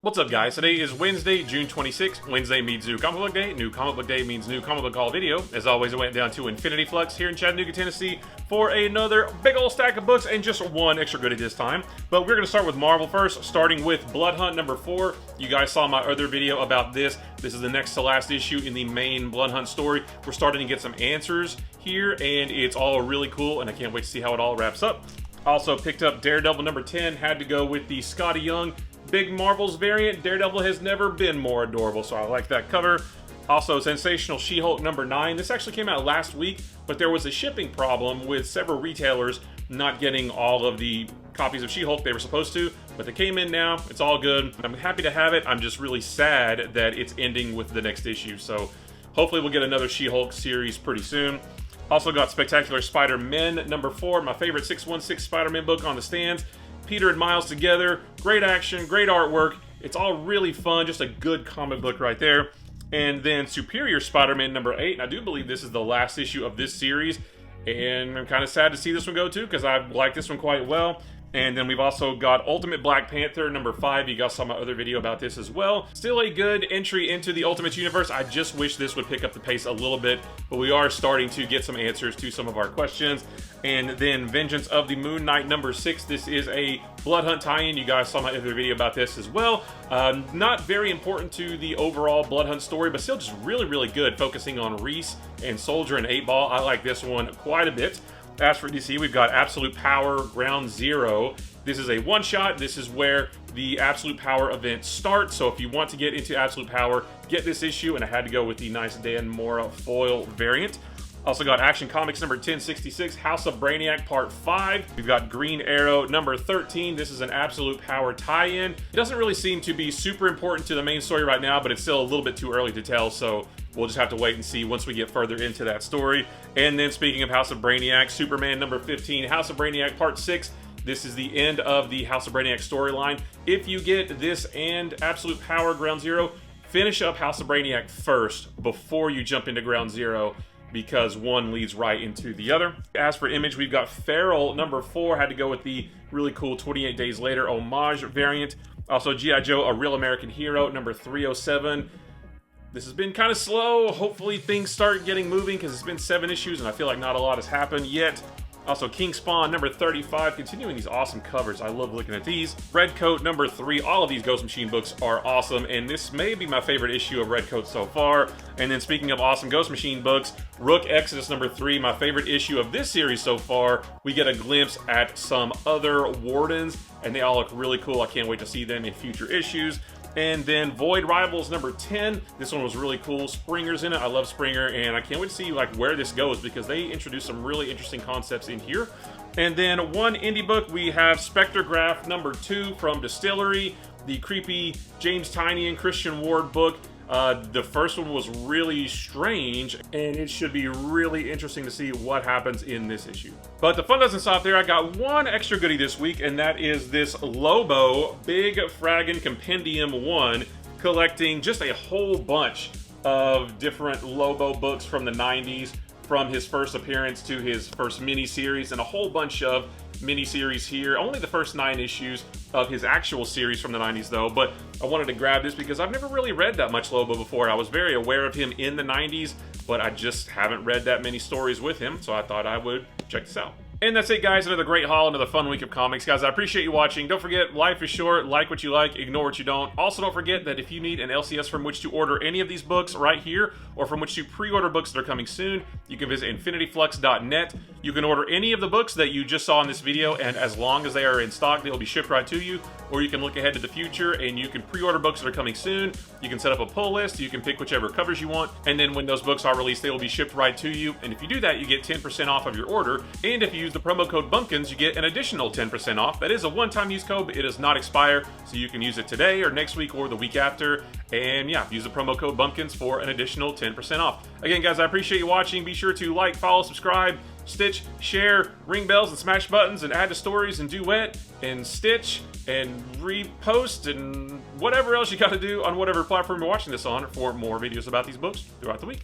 What's up, guys? Today is Wednesday, June 26th. Wednesday means New Comic Book Day. New Comic Book Day means New Comic Book Haul video. As always, I went down to Infinity Flux here in Chattanooga, Tennessee for another big old stack of books and just one extra goodie this time. But we're going to start with Marvel first, starting with Blood Hunt number 4. You guys saw my other video about this. This is the next to last issue in the main Blood Hunt story. We're starting to get some answers here, and it's all really cool, and I can't wait to see how it all wraps up. Also picked up Daredevil number 10. Had to go with the Scotty Young Big Marvels variant. Daredevil has never been more adorable, so I like that cover. Also, Sensational She-Hulk number 9. This actually came out last week, but there was a shipping problem with several retailers not getting all of the copies of She-Hulk they were supposed to, but they came in now. It's all good. I'm happy to have it. I'm just really sad that it's ending with the next issue, so hopefully we'll get another She-Hulk series pretty soon. Also got Spectacular Spider-Man number 4, my favorite 616 Spider-Man book on the stands. Peter and Miles together, great action, great artwork. It's all really fun, just a good comic book right there. And then Superior Spider-Man number 8, and I do believe this is the last issue of this series. And I'm kind of sad to see this one go too, because I like this one quite well. And then we've also got Ultimate Black Panther number 5. You guys saw my other video about this as well. Still a good entry into the Ultimate Universe. I just wish this would pick up the pace a little bit, but we are starting to get some answers to some of our questions. And then Vengeance of the Moon Knight number 6. This is a Blood Hunt tie-in. You guys saw my other video about this as well. Not very important to the overall Blood Hunt story, but still just really, really good, focusing on Reese and Soldier and 8-Ball. I like this one quite a bit. As for DC, we've got Absolute Power Ground Zero. This is a one-shot. This is where the Absolute Power event starts. So if you want to get into Absolute Power, get this issue. And I had to go with the nice Dan Mora foil variant. Also got Action Comics number 1066, House of Brainiac Part 5. We've got Green Arrow number 13. This is an Absolute Power tie-in. It doesn't really seem to be super important to the main story right now, but it's still a little bit too early to tell, so we'll just have to wait and see once we get further into that story. And then speaking of House of Brainiac, Superman number 15, House of Brainiac Part 6. This is the end of the House of Brainiac storyline. If you get this and Absolute Power Ground Zero, finish up House of Brainiac first before you jump into Ground Zero, because one leads right into the other. As for Image, we've got Feral number 4. Had to go with the really cool 28 Days Later homage variant. Also G.I. Joe, A Real American Hero number 307. This has been kind of slow. Hopefully things start getting moving, because it's been 7 issues and I feel like not a lot has happened yet. Also King Spawn number 35, continuing these awesome covers. I love looking at these. Redcoat number 3. All of these Ghost Machine books are awesome, and this may be my favorite issue of Redcoat so far. And then speaking of awesome Ghost Machine books, Rook Exodus number 3, my favorite issue of this series so far. We get a glimpse at some other Wardens, and they all look really cool. I can't wait to see them in future issues. And then Void Rivals number 10. This one was really cool. Springer's in it. I love Springer, and I can't wait to see like where this goes, because they introduced some really interesting concepts in here. And then one indie book, we have Spectrograph number 2 from Distillery, the creepy James Tynion Christian Ward book. The first one was really strange, and it should be really interesting to see what happens in this issue. But the fun doesn't stop there. I got one extra goodie this week, and that is this Lobo Big Fraggin' Compendium 1, collecting just a whole bunch of different Lobo books from the 90s, from his first appearance to his first mini-series, and a whole bunch of mini-series here. Only the first 9 issues of his actual series from the 90s though, but I wanted to grab this because I've never really read that much Lobo before. I was very aware of him in the 90s, but I just haven't read that many stories with him, so I thought I would check this out. And that's it, guys. Another great haul, another fun week of comics. Guys, I appreciate you watching. Don't forget, life is short. Like what you like, ignore what you don't. Also, don't forget that if you need an LCS from which to order any of these books right here, or from which to pre-order books that are coming soon, you can visit infinityflux.net. You can order any of the books that you just saw in this video, and as long as they are in stock, they will be shipped right to you. Or you can look ahead to the future, and you can pre-order books that are coming soon. You can set up a pull list. You can pick whichever covers you want, and then when those books are released, they will be shipped right to you. And if you do that, you get 10% off of your order. And if you use the promo code BUMPKINS, you get an additional 10% off. That is a one-time use code, but it does not expire, so you can use it today or next week or the week after. And yeah, use the promo code BUMPKINS for an additional 10% off. Again, guys, I appreciate you watching. Be sure to like, follow, subscribe, stitch, share, ring bells, and smash buttons, and add to stories, and duet, and stitch, and repost, and whatever else you got to do on whatever platform you're watching this on for more videos about these books throughout the week.